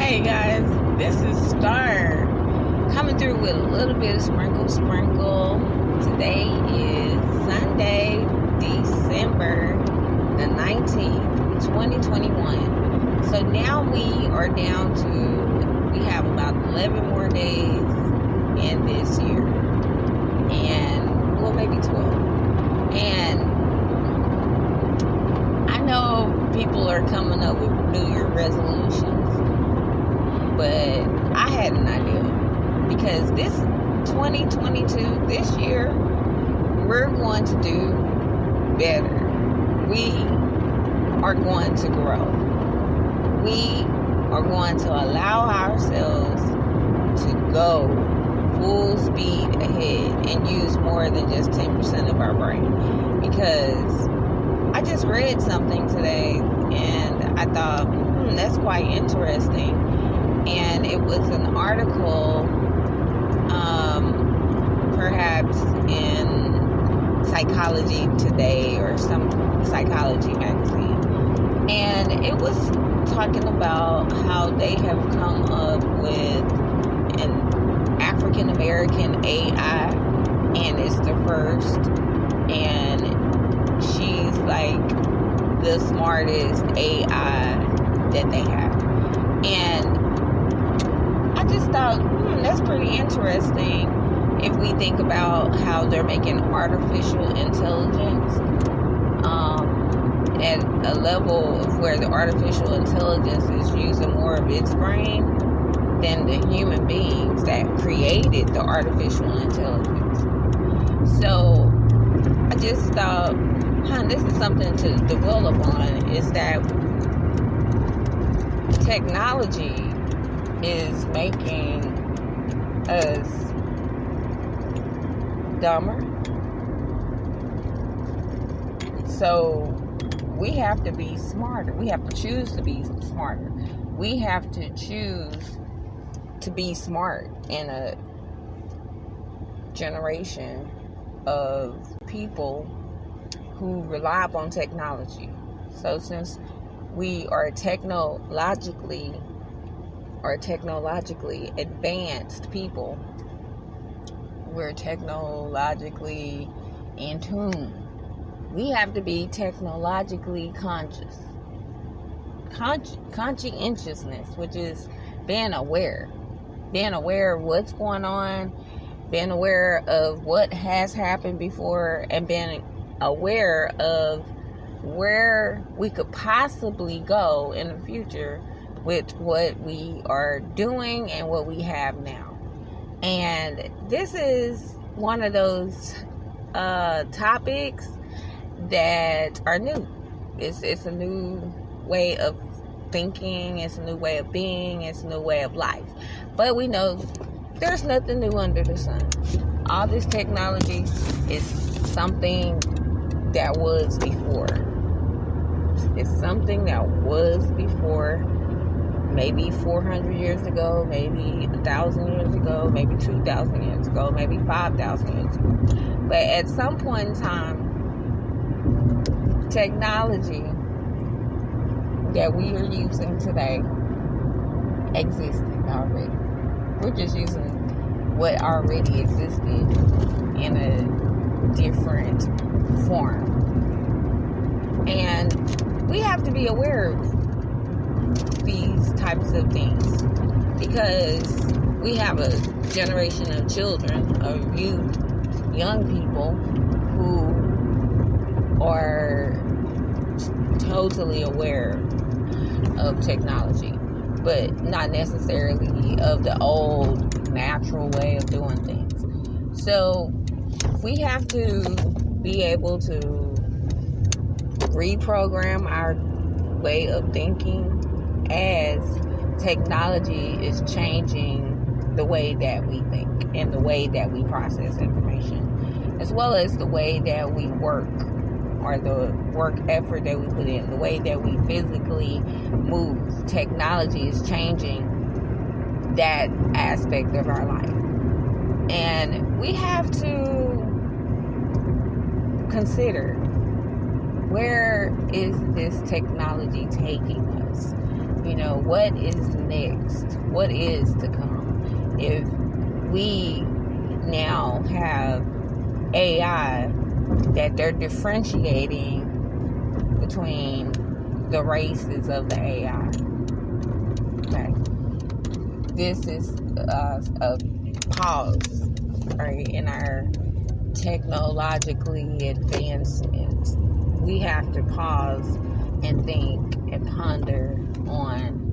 Hey guys, this is Star coming through with a little bit of sprinkle. Today is Sunday, December the 19th, 2021. So now we are down to, we have about 11 more days in this year. And, well, maybe 12. And I know people are coming up with New Year resolutions, but I had an idea, because this 2022, this year, we're going to do better. We are going to grow. We are going to allow ourselves to go full speed ahead and use more than just 10% of our brain. Because I just read something today and I thought, that's quite interesting. And it was an article, perhaps in Psychology Today or some psychology magazine. And it was talking about how they have come up with an African American AI, and it's the first, and she's like the smartest AI that they have. And I just thought, that's pretty interesting if we think about how they're making artificial intelligence at a level of where the artificial intelligence is using more of its brain than the human beings that created the artificial intelligence. So I just thought, this is something to dwell upon, is that technology is making us dumber. So we have to be smarter. We have to choose to be smarter. We have to choose to be smart in a generation of people who rely upon technology. So since we are technologically advanced people, we're technologically in tune. We have to be technologically conscious. Conscientiousness, which is being aware of what's going on, being aware of what has happened before, and being aware of where we could possibly go in the future with what we are doing and what we have now. And this is one of those topics that are new. It's a new way of thinking, it's a new way of being, it's a new way of life. But we know there's nothing new under the sun. All this technology is something that was before. It's something that was before, maybe 400 years ago, maybe 1,000 years ago, maybe 2,000 years ago, maybe 5,000 years ago. But at some point in time, technology that we are using today existed already. We're just using what already existed in a different form. And we have to be aware of these types of things, because we have a generation of children, of youth, young people who are totally aware of technology, but not necessarily of the old natural way of doing things. So we have to be able to reprogram our way of thinking as technology is changing the way that we think and the way that we process information, as well as the way that we work, or the work effort that we put in, the way that we physically move. Technology is changing that aspect of our life. And we have to consider, where is this technology taking us? You what is next? What is to come? If we now have AI that they're differentiating between the races of the AI. Okay. This is a pause, right, in our technologically advancement. We have to pause and think and ponder on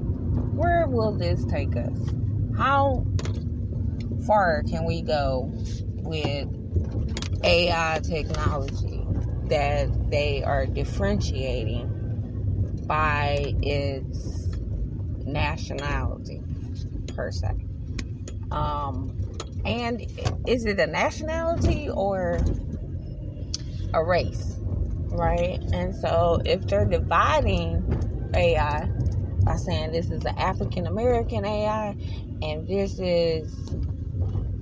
where will this take us? How far can we go with AI technology that they are differentiating by its nationality per se? And is it a nationality or a race, right? And so if they're dividing AI by saying this is an African American AI and this is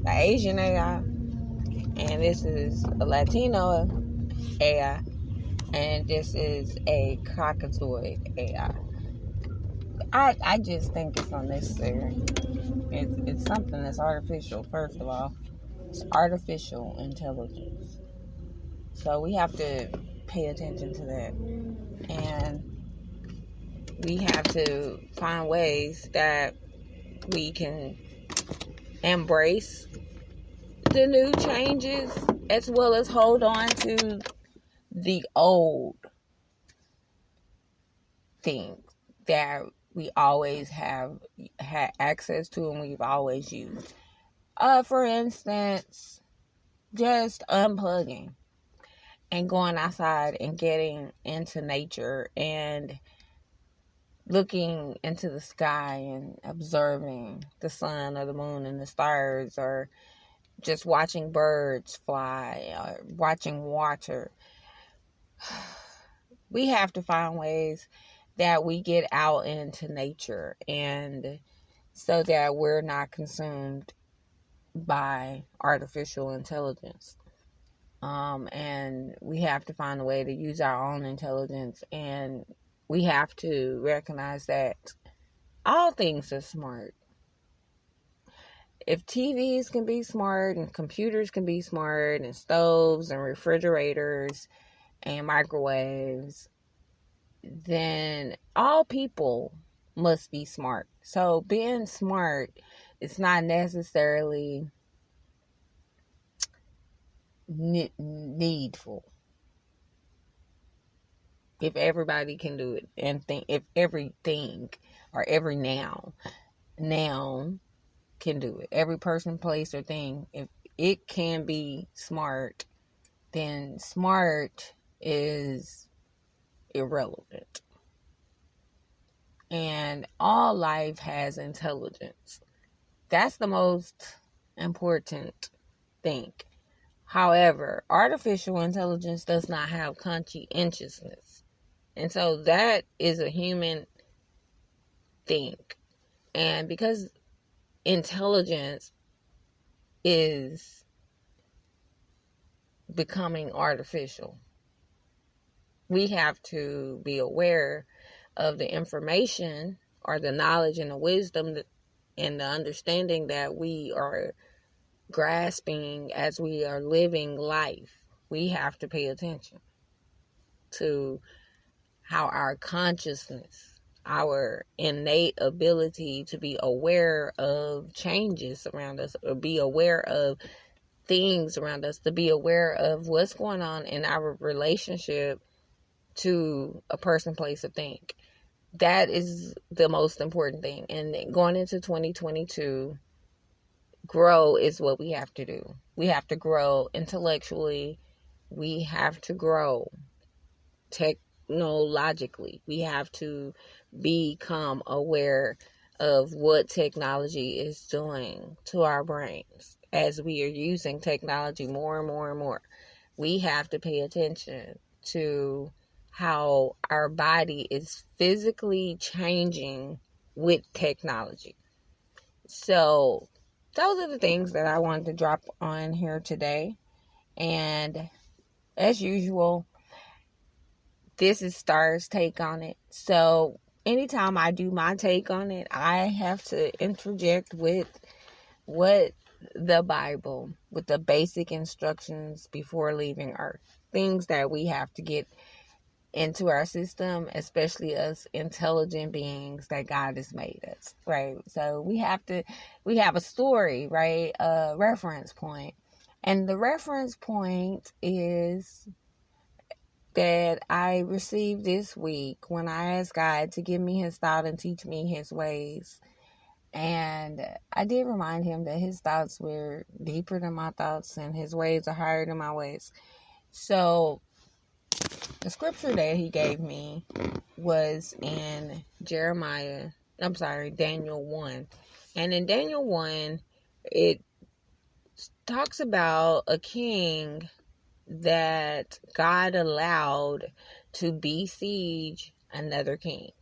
the Asian AI and this is a Latino AI and this is a Caucasoid AI, I just think it's unnecessary. It's something that's artificial, first of all. It's artificial intelligence. So we have to pay attention to that. And we have to find ways that we can embrace the new changes as well as hold on to the old things that we always have had access to and we've always used. For instance, just unplugging and going outside and getting into nature and looking into the sky and observing the sun or the moon and the stars, or just watching birds fly, or watching water. We have to find ways that we get out into nature, and so that we're not consumed by artificial intelligence. And we have to find a way to use our own intelligence, and we have to recognize that all things are smart. If TVs can be smart and computers can be smart and stoves and refrigerators and microwaves, then all people must be smart. So being smart is not necessarily needful. If everybody can do it, and if everything or every noun can do it, every person, place, or thing, if it can be smart, then smart is irrelevant. And all life has intelligence. That's the most important thing. However, artificial intelligence does not have conscientiousness. And so that is a human thing. And because intelligence is becoming artificial, we have to be aware of the information or the knowledge and the wisdom and the understanding that we are grasping as we are living life. We have to pay attention to how our consciousness, our innate ability to be aware of changes around us, or be aware of things around us, to be aware of what's going on in our relationship to a person, place, or thing. That is the most important thing. And going into 2022, grow is what we have to do. We have to grow intellectually. We have to grow technologically. We have to become aware of what technology is doing to our brains as we are using technology more and more and more. We have to pay attention to how our body is physically changing with technology. So those are the things that I wanted to drop on here today. And as usual, this is Star's take on it. So anytime I do my take on it, I have to interject with what the Bible, with the basic instructions before leaving Earth. Things that we have to get into our system, especially us intelligent beings that God has made us, right? So we have a story, right? A reference point. And the reference point is that I received this week when I asked God to give me his thought and teach me his ways. And I did remind him that his thoughts were deeper than my thoughts and his ways are higher than my ways. So the scripture that he gave me was in Daniel 1. And in Daniel 1, it talks about a king that God allowed to besiege another king.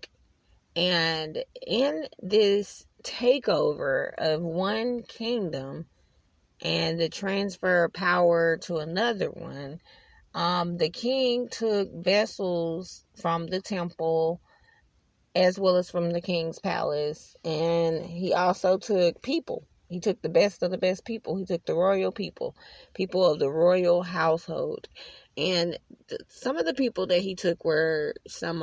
And in this takeover of one kingdom and the transfer of power to another one, the king took vessels from the temple as well as from the king's palace, and he also took people. He took the best of the best people. He took the royal people of the royal household. And some of the people that he took were some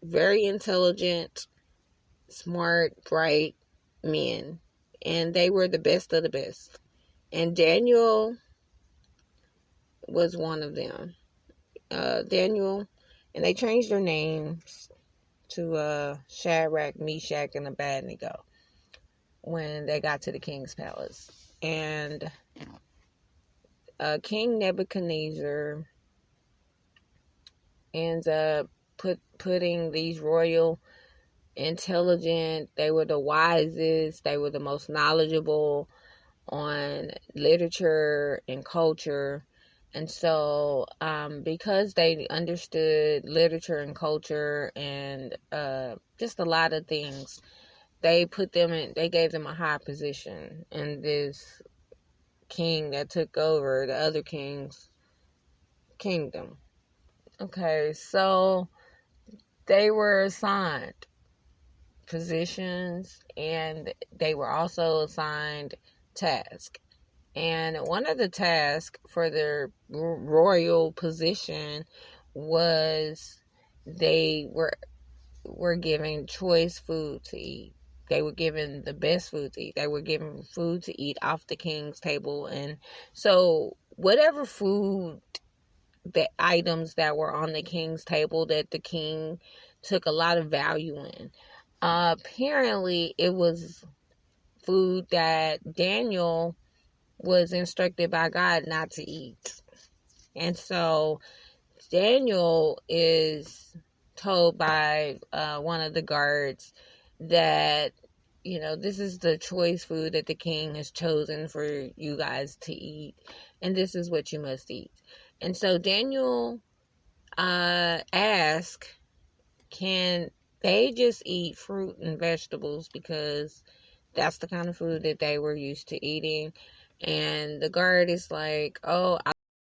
very intelligent, smart, bright men. And they were the best of the best. And Daniel was one of them. Daniel, and they changed their names to Shadrach, Meshach, and Abednego when they got to the king's palace. And King Nebuchadnezzar ends up putting these royal, intelligent, they were the wisest, they were the most knowledgeable on literature and culture. And so, because they understood literature and culture and just a lot of things, they gave them a high position in this king that took over the other king's kingdom. Okay, so they were assigned positions and they were also assigned tasks. And one of the tasks for their royal position was they were given choice food to eat. They were given the best food to eat. They were given food to eat off the king's table. And so whatever food, the items that were on the king's table that the king took a lot of value in, apparently it was food that Daniel was instructed by God not to eat. And so Daniel is told by one of the guards that, this is the choice food that the king has chosen for you guys to eat, and this is what you must eat. And so Daniel asked, can they just eat fruit and vegetables, because that's the kind of food that they were used to eating. And the guard is like, oh,